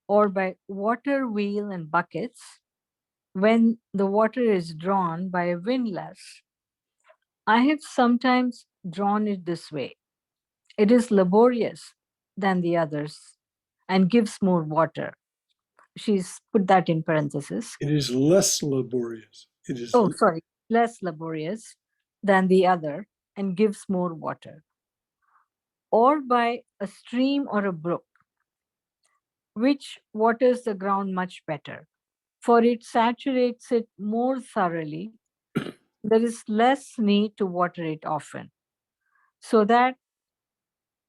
or by water wheel and buckets, when the water is drawn by a windlass. I have sometimes drawn it this way. It is laborious than the others and gives more water. She's put that in parentheses. It is less laborious. It is Less laborious than the other and gives more water. Or by a stream or a brook, which waters the ground much better, for it saturates it more thoroughly. There is less need to water it often, so that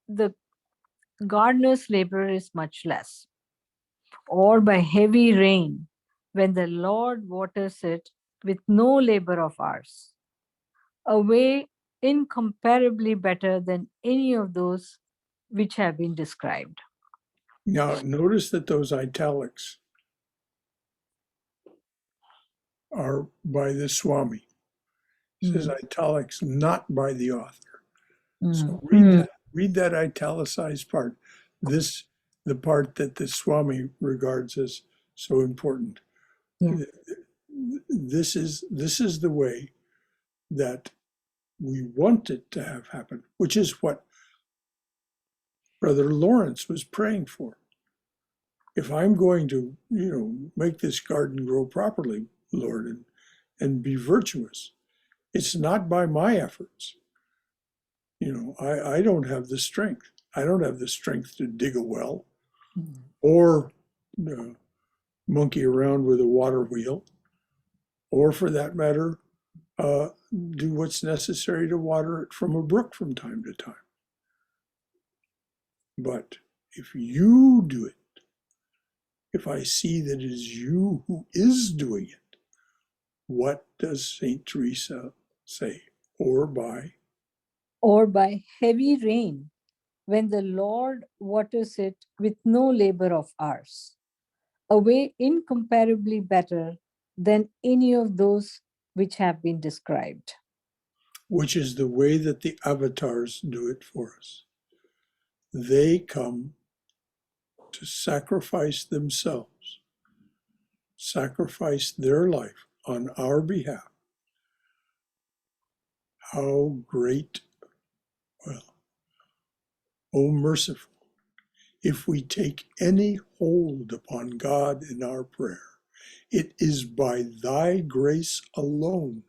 the gardener's labor is much less. Or by heavy rain, when the Lord waters it with no labor of ours, a way incomparably better than any of those which have been described. Now, notice that those italics are by the Swami. It says italics, not by the author. So read that italicized part. The part that the Swami regards as so important. Yeah. This is the way that we want it to have happen, which is what Brother Lawrence was praying for. If I'm going to, make this garden grow properly, Lord, and be virtuous. It's not by my efforts. I don't have the strength. I don't have the strength to dig a well or monkey around with a water wheel, or for that matter, do what's necessary to water it from a brook from time to time. But if you do it, if I see that it is you who is doing it, what does Saint Teresa say? Or by heavy rain, when the Lord waters it with no labor of ours, a way incomparably better than any of those which have been described. which is the way that the avatars do it for us. They come to sacrifice themselves, sacrifice their life on our behalf. How great, well, oh merciful, if we take any hold upon God in our prayer, it is by thy grace alone,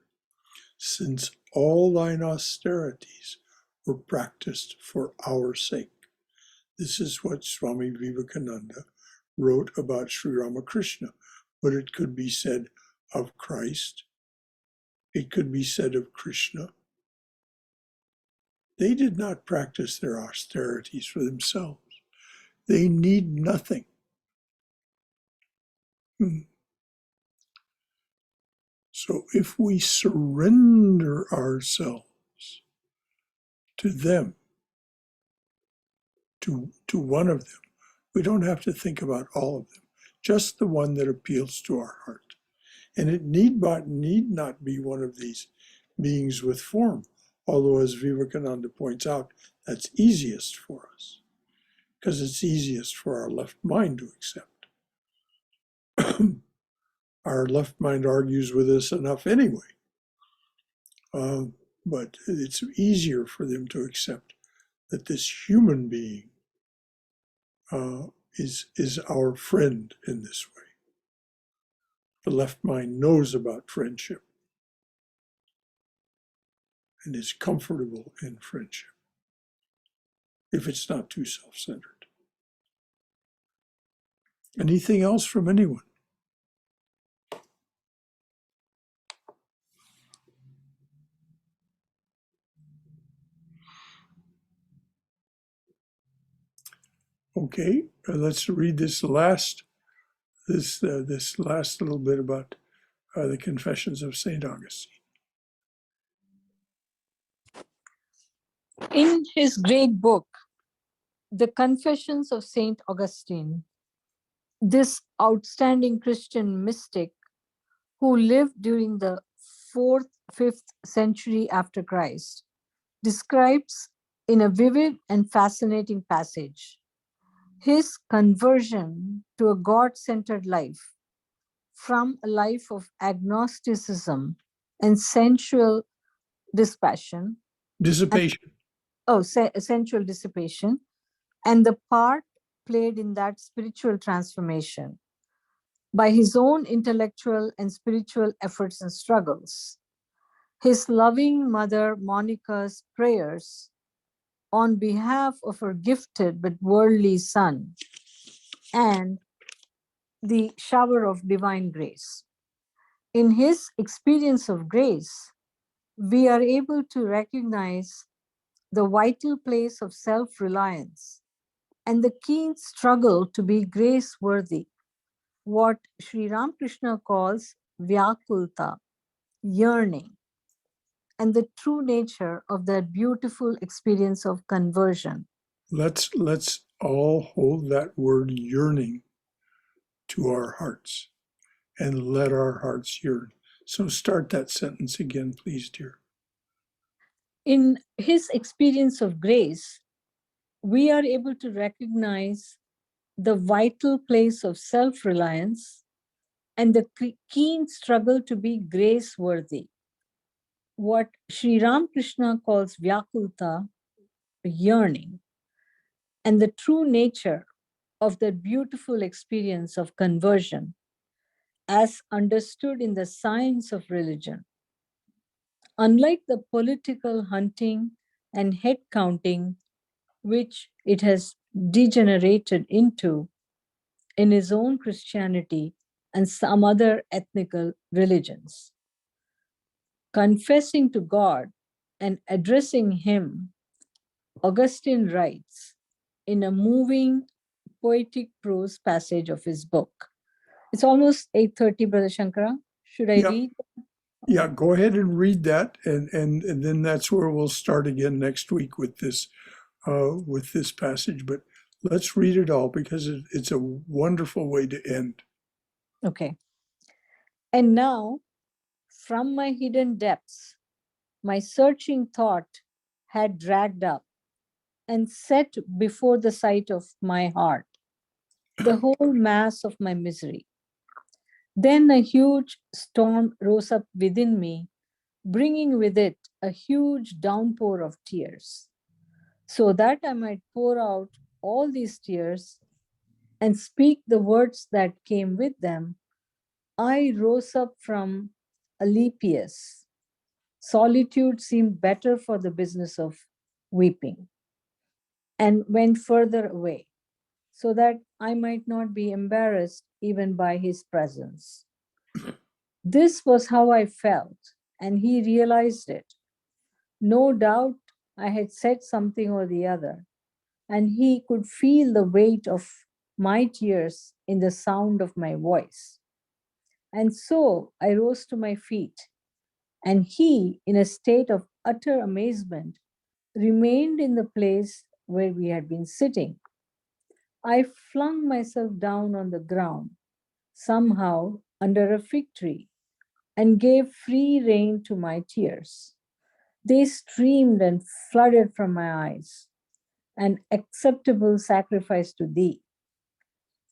since all thine austerities were practiced for our sake. This is what Swami Vivekananda wrote about Sri Ramakrishna, but it could be said of Christ, it could be said of Krishna. They did not practice their austerities for themselves. They need nothing. So if we surrender ourselves to them, to one of them, we don't have to think about all of them, just the one that appeals to our heart. And it need not be one of these beings with form, although as Vivekananda points out, that's easiest for us, because it's easiest for our left mind to accept. Our left mind argues with us enough anyway, but it's easier for them to accept that this human being is our friend in this way. The left mind knows about friendship and is comfortable in friendship if it's not too self-centered. Anything else from anyone? Okay, let's read this last little bit about the Confessions of Saint Augustine. In his great book, The Confessions of Saint Augustine, this outstanding Christian mystic who lived during the 4th, 5th century after Christ, describes in a vivid and fascinating passage his conversion to a God-centered life from a life of agnosticism and sensual dissipation. Dissipation. Sensual dissipation, and the part played in that spiritual transformation by his own intellectual and spiritual efforts and struggles. His loving mother Monica's prayers on behalf of her gifted but worldly son, and the shower of divine grace. In his experience of grace, we are able to recognize the vital place of self-reliance and the keen struggle to be grace-worthy, what Sri Ramakrishna calls vyakulta, yearning, and the true nature of that beautiful experience of conversion. Let's all hold that word yearning to our hearts and let our hearts yearn. So start that sentence again, please, dear. In his experience of grace, we are able to recognize the vital place of self-reliance and the keen struggle to be grace-worthy, what Sri Ramakrishna calls vyakulta, yearning, and the true nature of that beautiful experience of conversion. as understood in the science of religion. Unlike the political hunting and head counting, which it has degenerated into in his own Christianity and some other ethnical religions. Confessing to God and addressing Him, Augustine writes in a moving poetic prose passage of his book. It's almost 8:30, Brother Shankara. Should I Yeah. read? Yeah, go ahead and read that, and then that's where we'll start again next week with this passage. But let's read it all because it's a wonderful way to end. Okay. And now, from my hidden depths, my searching thought had dragged up and set before the sight of my heart the whole mass of my misery. Then a huge storm rose up within me, bringing with it a huge downpour of tears, so that I might pour out all these tears and speak the words that came with them. I rose up from Alypius. Solitude seemed better for the business of weeping, and went further away, so that I might not be embarrassed even by his presence. This was how I felt, and he realized it. No doubt I had said something or the other, and he could feel the weight of my tears in the sound of my voice. And so I rose to my feet, and he, in a state of utter amazement, remained in the place where we had been sitting. I flung myself down on the ground, somehow under a fig tree, and gave free rein to my tears. They streamed and flooded from my eyes, an acceptable sacrifice to thee.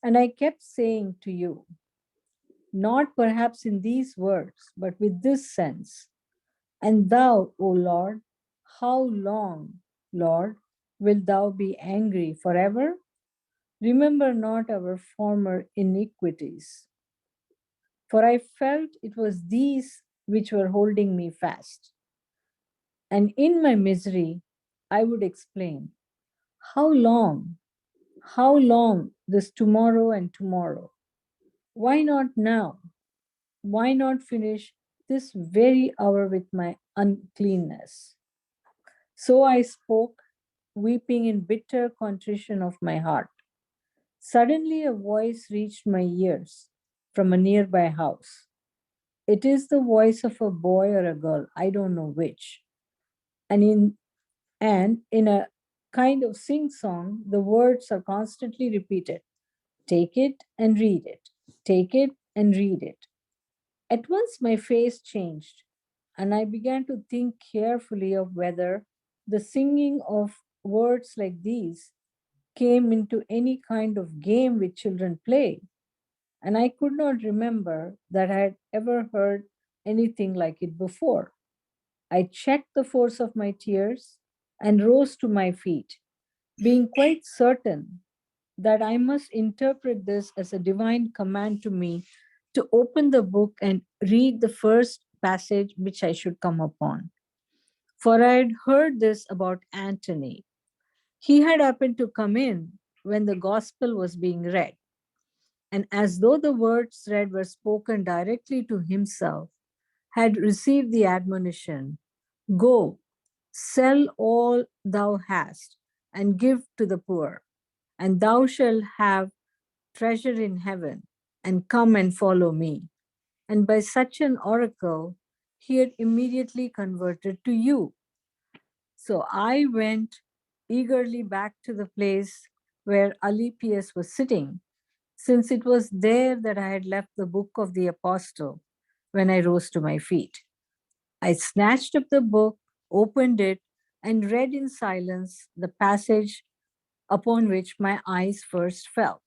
And I kept saying to you, not perhaps in these words, but with this sense, and thou, O Lord, how long, Lord, wilt thou be angry forever? Remember not our former iniquities. For I felt it was these which were holding me fast. And in my misery, I would explain, how long, how long this tomorrow and tomorrow? Why not now? Why not finish this very hour with my uncleanness? So I spoke, weeping in bitter contrition of my heart. Suddenly a voice reached my ears from a nearby house. It is the voice of a boy or a girl, I don't know which. And in a kind of sing-song, the words are constantly repeated. Take it and read it. Take it and read it. At once my face changed, and I began to think carefully of whether the singing of words like these came into any kind of game which children play. And I could not remember that I had ever heard anything like it before. I checked the force of my tears and rose to my feet, being quite certain that I must interpret this as a divine command to me to open the book and read the first passage which I should come upon. For I had heard this about Antony. He had happened to come in when the gospel was being read, and as though the words read were spoken directly to himself, had received the admonition, Go, sell all thou hast, and give to the poor, and thou shalt have treasure in heaven, and come and follow me. And by such an oracle, he had immediately converted to you. So I went eagerly back to the place where Alypius was sitting, since it was there that I had left the book of the apostle when I rose to my feet. I snatched up the book, opened it, and read in silence the passage upon which my eyes first fell.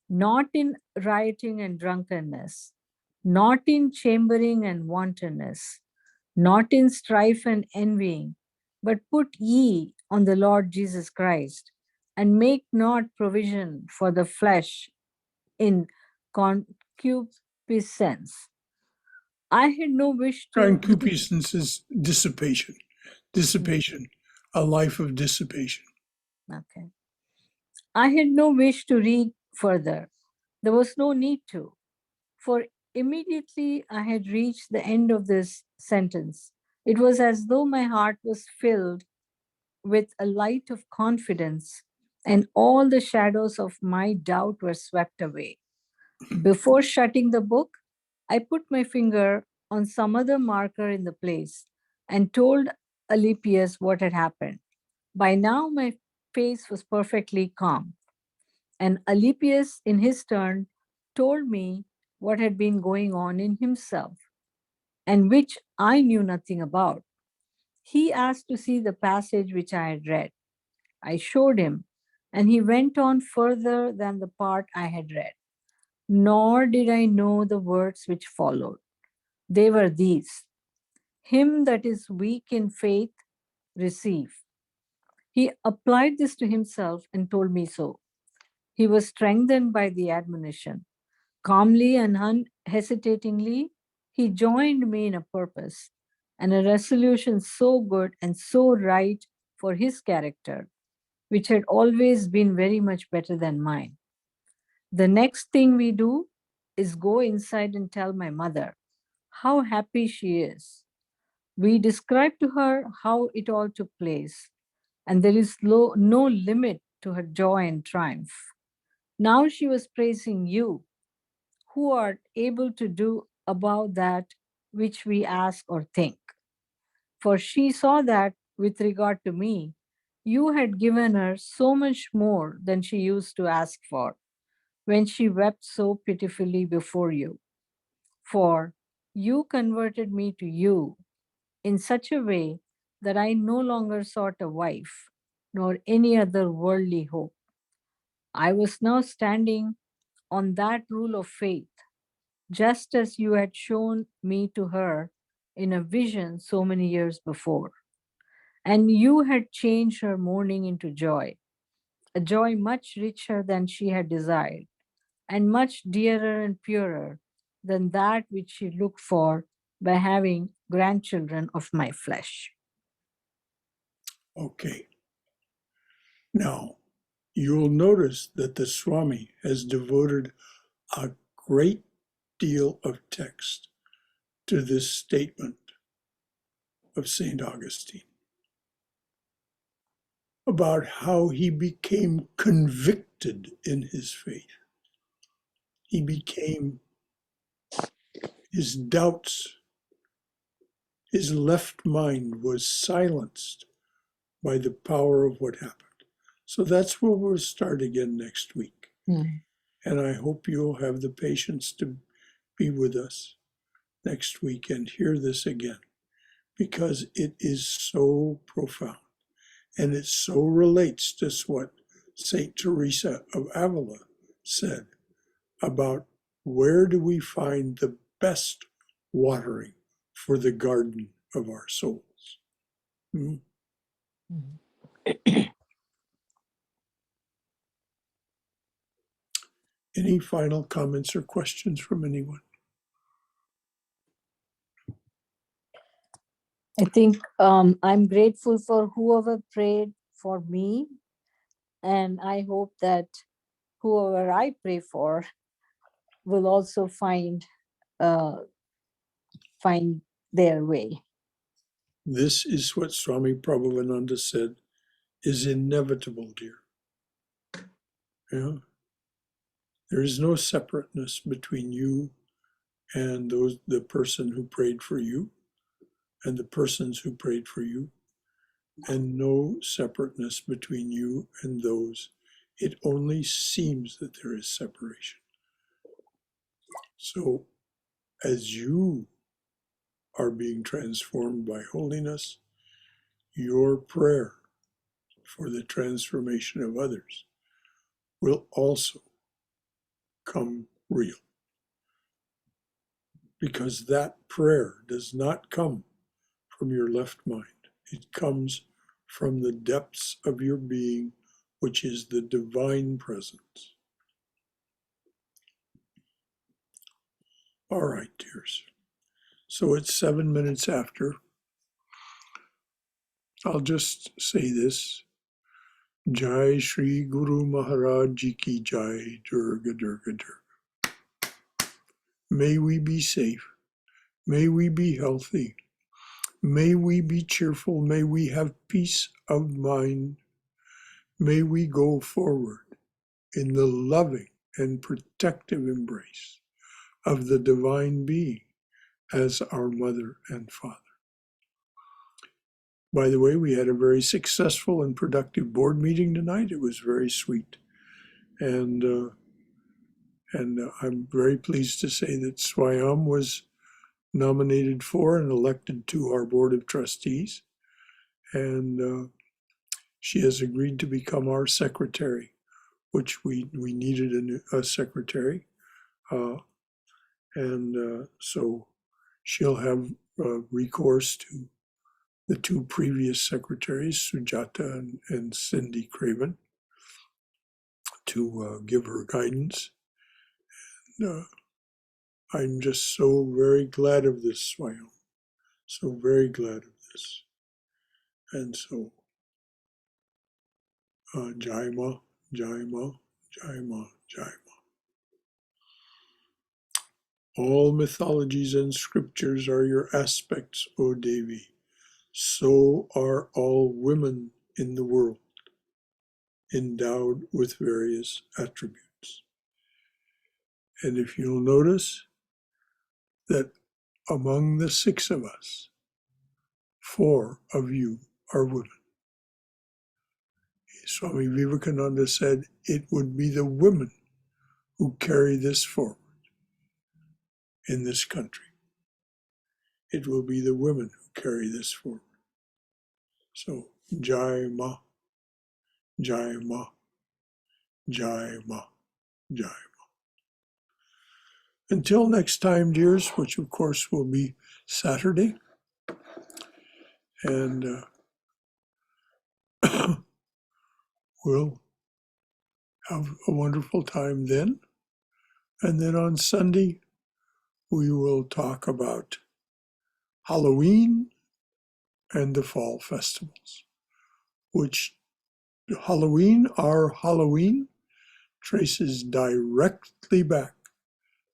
Not in rioting and drunkenness, not in chambering and wantonness, not in strife and envying, but put ye on the Lord Jesus Christ, and make not provision for the flesh in concupiscence. I had no wish to. Concupiscence is dissipation. Dissipation, a life of dissipation. Okay. I had no wish to read further. There was no need to, for immediately I had reached the end of this sentence. It was as though my heart was filled with a light of confidence, and all the shadows of my doubt were swept away. Before shutting the book, I put my finger on some other marker in the place and told Alypius what had happened. By now, my face was perfectly calm, and Alypius, in his turn, told me what had been going on in himself, and which I knew nothing about. He asked to see the passage which I had read. I showed him, and he went on further than the part I had read. Nor did I know the words which followed. They were these: Him that is weak in faith, receive. He applied this to himself and told me so. He was strengthened by the admonition. Calmly and unhesitatingly, he joined me in a purpose and a resolution so good and so right for his character, which had always been very much better than mine. The next thing we do is go inside and tell my mother how happy she is. We describe to her how it all took place, and there is no limit to her joy and triumph. Now she was praising you, who are able to do about that which we ask or think. For she saw that, with regard to me, you had given her so much more than she used to ask for when she wept so pitifully before you. For you converted me to you in such a way that I no longer sought a wife, nor any other worldly hope. I was now standing on that rule of faith, just as you had shown me to her in a vision so many years before. And you had changed her mourning into joy, a joy much richer than she had desired, and much dearer and purer than that which she looked for by having grandchildren of my flesh. Okay. Now, you'll notice that the Swami has devoted a great deal of text to this statement of St. Augustine about how he became convicted in his faith. He became, his doubts, his left mind was silenced by the power of what happened. So that's where we'll start again next week. And I hope you'll have the patience to be with us next week and hear this again, because it is so profound and it so relates to what St. Teresa of Avila said about where do we find the best watering for the garden of our souls. Any final comments or questions from anyone? I think I'm grateful for whoever prayed for me, and I hope that whoever I pray for will also find their way. This is what Swami Prabhupada said is inevitable, dear. Yeah. There is no separateness between you and the person who prayed for you and the persons who prayed for you, and no separateness between you and those. It only seems that there is separation. So as you are being transformed by holiness, your prayer for the transformation of others will also come real. Because that prayer does not come from your left mind. It comes from the depths of your being, which is the divine presence. All right, dears. So it's 7 minutes after. I'll just say this. Jai Shri Guru Maharaj Ji Ki Jai, Durga Durga Durga. May we be safe. May we be healthy. May we be cheerful. May we have peace of mind. May we go forward in the loving and protective embrace of the Divine Being as our mother and father. By the way, we had a very successful and productive board meeting tonight. It was very sweet. And I'm very pleased to say that Swami was nominated for and elected to our board of trustees. And she has agreed to become our secretary, which we needed a secretary. So she'll have recourse to the two previous secretaries, Sujata and Cindy Craven, to give her guidance. And, I'm just so very glad of this, Swami. So very glad of this. And so, Jai Ma, Jai Ma, Jai Ma, Jai Ma. All mythologies and scriptures are your aspects, O Devi. So are all women in the world, endowed with various attributes. And if you'll notice that among the 6 of us, 4 of you are women. Swami Vivekananda said it would be the women who carry this forward in this country. It will be the women who carry this forward. So, Jai Ma, Jai Ma, Jai Ma, Jai Ma. Until next time, dears, which of course will be Saturday. And we'll have a wonderful time then. And then on Sunday, we will talk about Halloween and the fall festivals, which our Halloween, traces directly back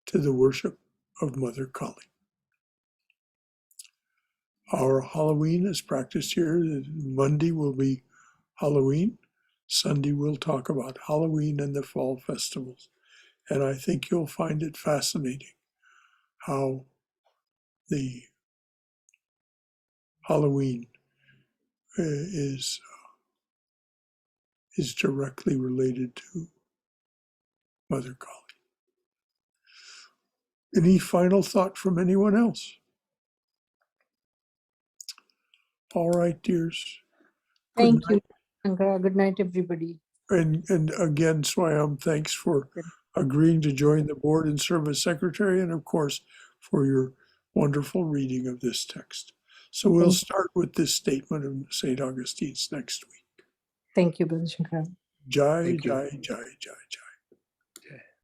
to the worship of Mother Kali. Our Halloween is practiced here. Monday will be Halloween. Sunday we'll talk about Halloween and the fall festivals. And I think you'll find it fascinating how the Halloween is directly related to Mother Kali. Any final thought from anyone else? All right, dears. Thank you, Shankara. Good night, everybody. And again, Swayam, thanks for agreeing to join the board and serve as secretary, and of course, for your wonderful reading of this text. So we'll start with this statement of St. Augustine's next week. Thank you, Brother Shankara. Jai, Jai, Jai, Jai, Jai.